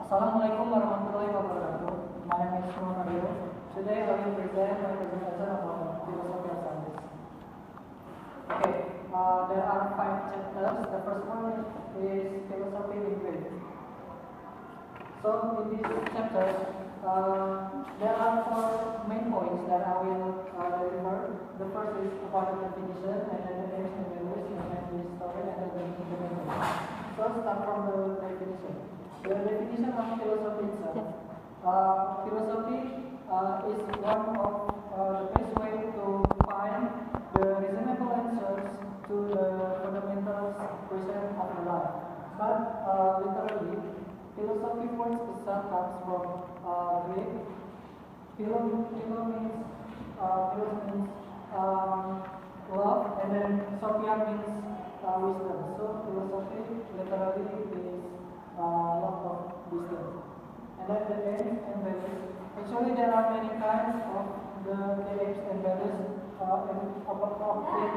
Assalamualaikum warahmatullahi wabarakatuh. My name is Muhammad. Today I will present my presentation about philosophy of science. Okay, there are 5 chapters. The first one is philosophy in Greek. So in this chapter, there are 4 main points that I will deliver. The first is about the definition, and then the aims and values, and then the story, and then the implementation. So start from the definition. The definition of philosophy itself. Philosophy is one of the best way to find the reasonable answers to the fundamental question of the life. But literally, philosophy words itself comes from Greek. Philo means love, and then sophia means wisdom. So philosophy literally is love of wisdom. And then the aims and values. Actually, there are many kinds of the aims and values in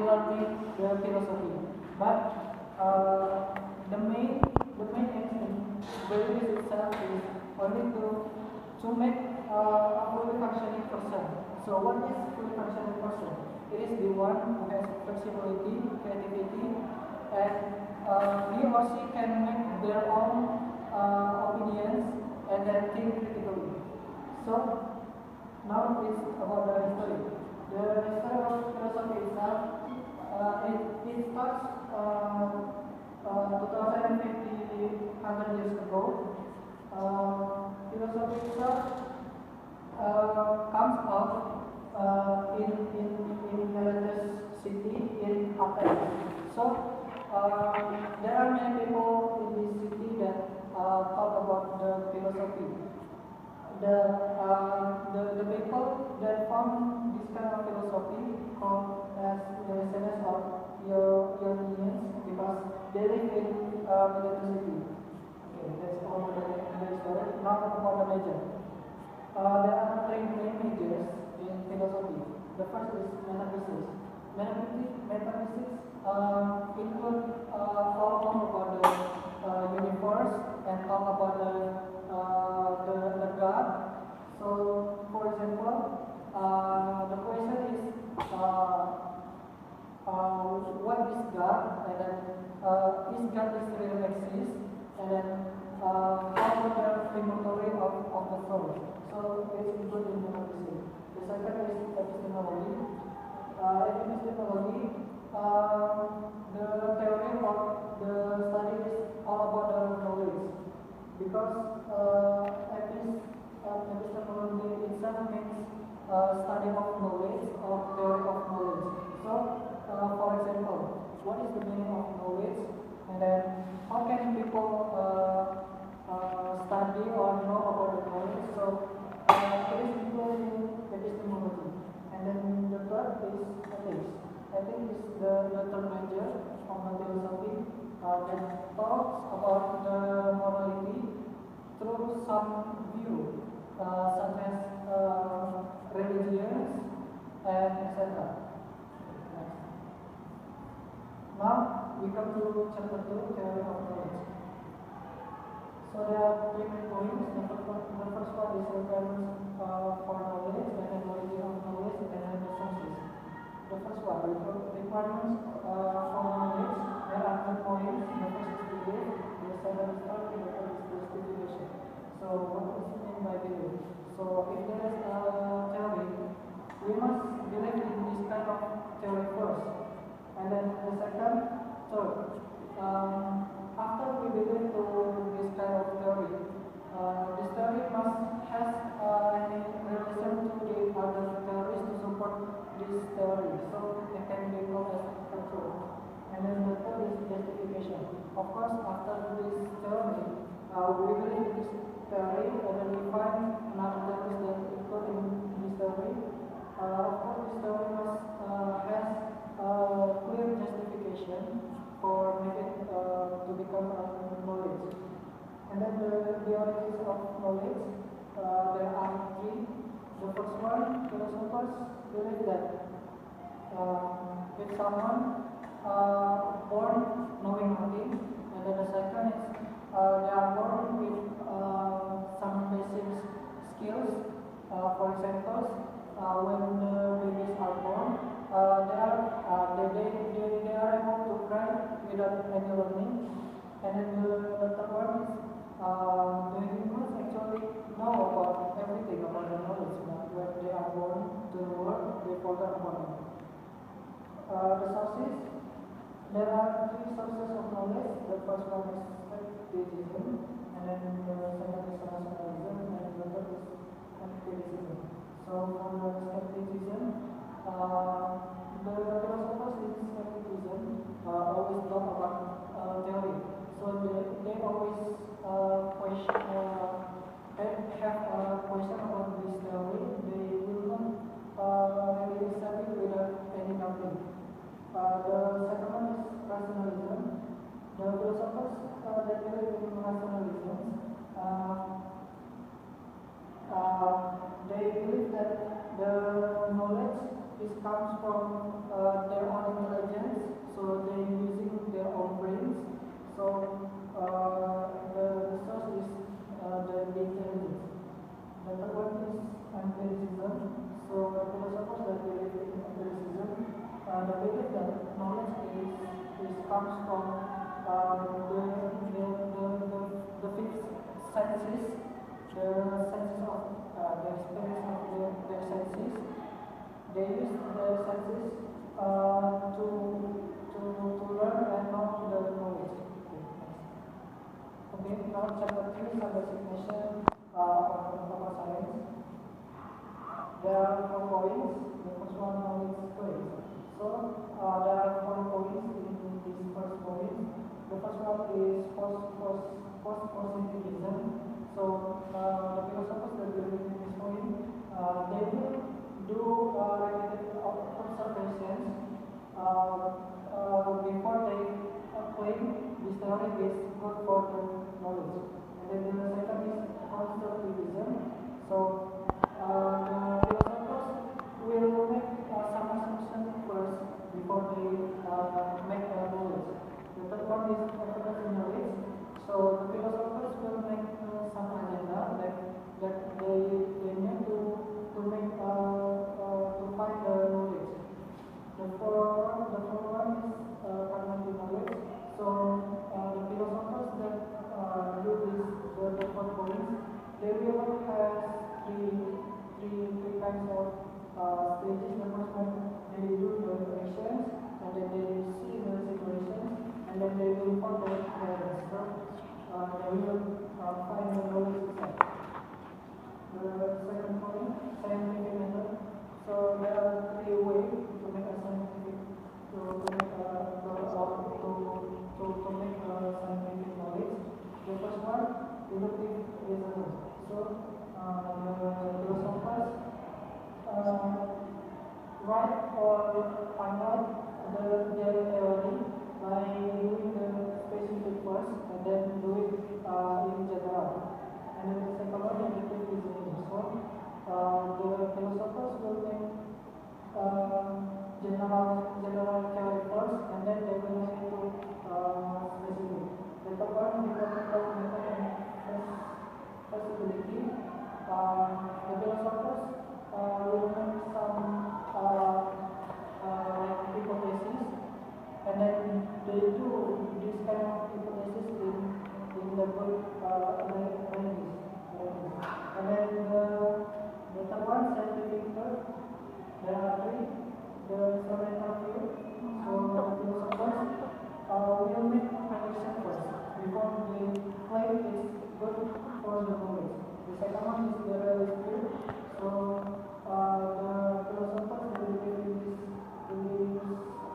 learning the philosophy. But the main aims and values itself is only to make a fully functioning person. So what is fully functioning person? It is the one who has flexibility, creativity, and he or she can make their own opinions and then think critically. So now it's about the history. The history of philosophy itself, it starts 2050, 100 years ago. Philosophy itself comes out in Miletus city in Athens. So there are many people in this city that talk about the philosophy. The people that form this kind of philosophy called as the descendants of Ionians because they live in Miletus city. Okay, that's all the story. Now about the major. There are 3 main majors in philosophy. The first is metaphysics. Metaphysics include all about the universe and all about the God. So, for example, the question is what is God, and then is God is really exist, and then how the inventory of the soul. So it's included in metaphysics. The second is epistemology. Epistemology, the theory of the study is all about the knowledge, because epistemology itself means study of knowledge or theory of knowledge. So, for example, what is the meaning of knowledge, and then how can people study or know about the knowledge? So, it is included in epistemology. And then the third is ethics. Ethics is the third major of the philosophy that talks about the morality through some view, such as religions and etc. Now we come to chapter 2, theory of knowledge. So there are 3 main points. The first one is requirements for knowledge, and then origin of knowledge, and then the sources. The first one, requirements for knowledge. There are 10 points. The first is belief, the second is thought, and the third is justification. So what does it mean by belief? So if there is a theory, we must believe in this kind of theory first, and then the second, third. After we believe to this kind of theory, this theory must have any relation to the other theories to support this theory, so it can be called as a truth. And then the third is justification. Of course, after this theory, we believe in this theory, and then we find another theories that include in this theory. Of course, this theory must has clear justification for making to become knowledge. And then the origins of knowledge, there are 3. The first one, philosophers believe that if someone born knowing nothing, and then the second is they are born with when the babies are born, they are able to cry without any warning. And then the third one is the humans actually know about everything about the knowledge, but when they are born to the world, they forget about it. The sources, there are three sources of knowledge. The first one is skepticism, and then the second is rationalism, and the third is empiricism. So from the skepticism, the philosophers in skepticism always talk about theory. So they always question, have a question about this theory. They will not really accept it without any doubting. The second one is rationalism. The philosophers that believe in rationalism, they believe that the knowledge comes from their own intelligence, so they're using their own brains. So the source is the intelligence. The third one is empiricism. So the philosophers that believe in empiricism, they believe that knowledge comes from the fixed senses, the senses of the experience of their senses. They use their senses to learn and know the knowledge. Okay, now chapter 3 is designation of science. There are 4 points. The first one is claims. So there are 4 points in this first point. The first one is post-positivism. So the philosophers that believe in this point, they will do related observations before they claim this theory is good for the knowledge. And then the second is constructivism. So the philosophers will make some assumptions first before they make a knowledge. The third one is evidence knowledge. So the philosophers will make some agenda that they need to make to find the knowledge. The fourth one is cognitive knowledge. So the philosophers that do this the 4 points, they will have three kinds of stages. The first one, they do the actions, and then they see the situations, and then they will find the evidence. So they will find the knowledge itself. The second point, scientific method. So there are 3 ways to make a scientific scientific knowledge. The first one, deductive reasoning. So the philosophers write or find out their theory by doing the specific first and then do it in general. And then the second one, deductive reasoning. So the philosophers will make general theory first, and then they will make it to specific. The third one, theoretical method and possibility. The philosophers will make some hypotheses, and then they do this kind of hypothesis in the book analysis. And then the third one, scientific method. There are 3. The experimental view. So the philosophers will make prediction first before they claim it's good for the knowledge. The second one is the realist view. So the philosophers will believe in this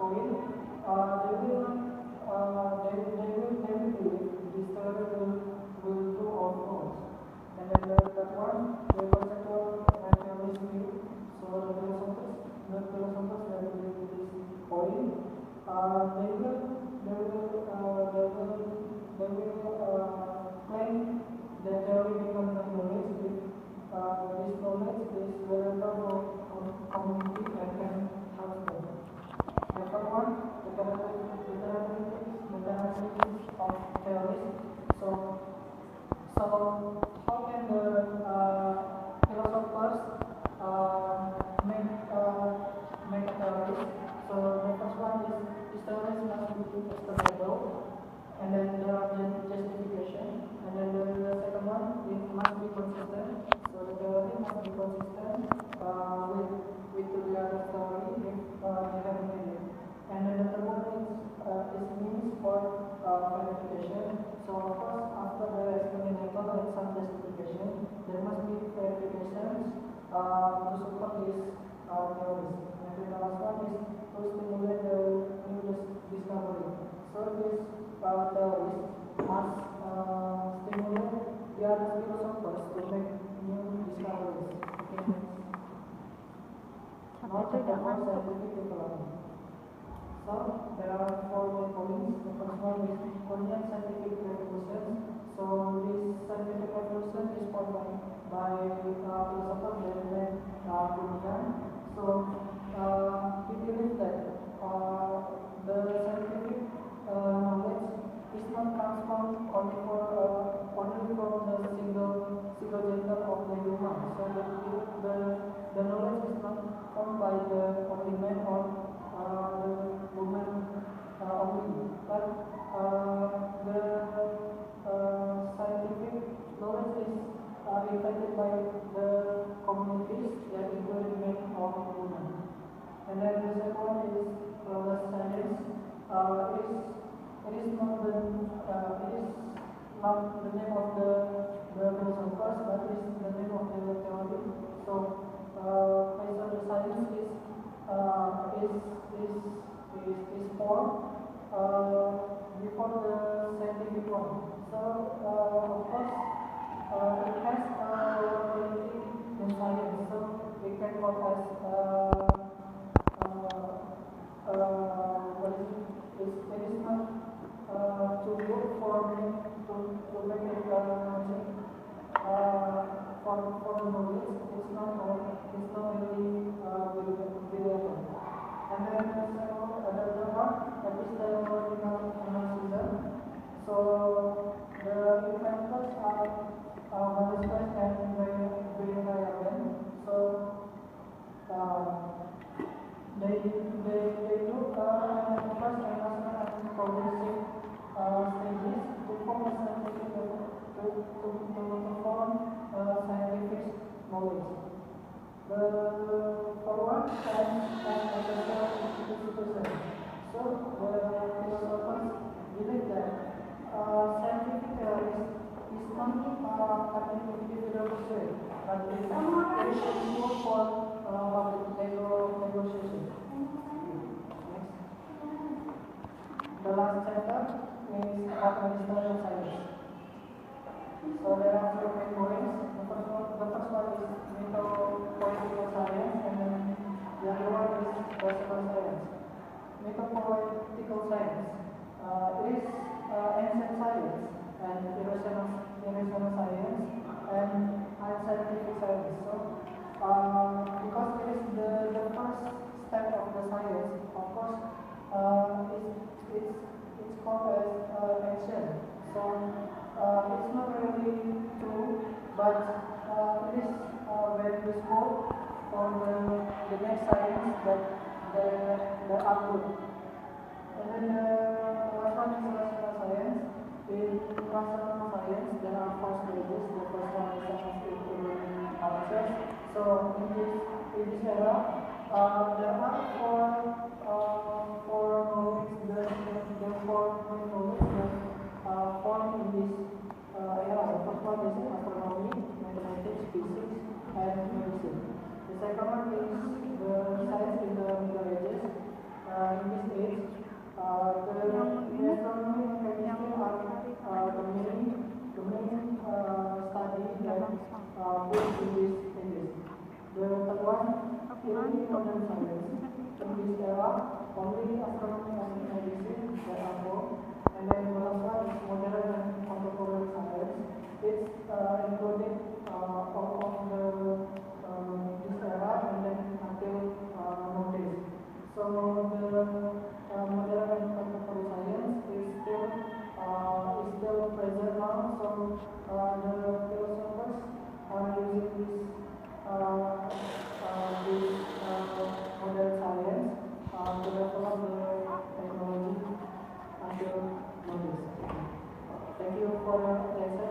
point. They will believe this theory will do or false. And then the third one, the conceptual materialist view. So the philosophers that believe in this point, they will claim that theory becomes knowledge if this knowledge is relevant for community and can help them. The third one, the characteristics of theories. So how can the philosophers make explainable, and then there are the justification, and then the second one, it must be consistent. So the theory must be consistent with the other theory if they have made it. And then the third one is means for verification. So of course, after the explanation and some justification, there must be verifications to support this theories. And then the last one is to stimulate the new discovery. So this theories must stimulate the other philosophers to make new discoveries. Okay. Now chapter 4, scientific development. So there are 4 main points. The first one is Korean scientific revolution. So this scientific revolution is formed by philosophers named Korean. So he believes that the scientific knowledge is not transformed only from the single gender of the human. So the knowledge is not formed by the only man or the woman only, but the scientific knowledge is invented by the communities that include men or women. And then the second one is science. It is not the name of the philosophers, but it is the name of the theory. So based on the science is formed before the scientific one. So of course it has quality in science. So we can call as what is it? It is not too good for me to make it for the knowledge. It's not really reliable. And then the other one, epistemological analysis. So the inventors are Malasquez and William. So they do first enhancement and progressive stages to form a scientific scientific knowledge. The forward and essential institution. So the philosophers believe that scientific theories is not an individual pursuit, but it is useful for public negotiation. Next. The last chapter is about medicinal science. So there are 2 main points. The first one is metapolitical science, and then the other one is classical science. Metapolitical science is ancient science and irrational science and unscientific science. So because it is the first step of the science, of course, it's called as ancient. So it's not really true, but it is very useful for the next science that the output. And then the last one is rational science. In rational science, there are 4 stages. The first one is science process. So in this era, there are 4 knowledge. The 4 knowledge that formed in this era. The first one is astronomy, mathematics, physics, and medicine. The second one is the science in the Middle Ages. In this age, the astronomy and chemistry are the main study that put in this ages. The third one, early modern science. In this era, only astronomy and medicine that are born. And then the last one is modern and contemporary science. It's included all of this era and then until nowadays. So the modern and contemporary science is still present now. So the philosophers are using this modern science to develop the technology. places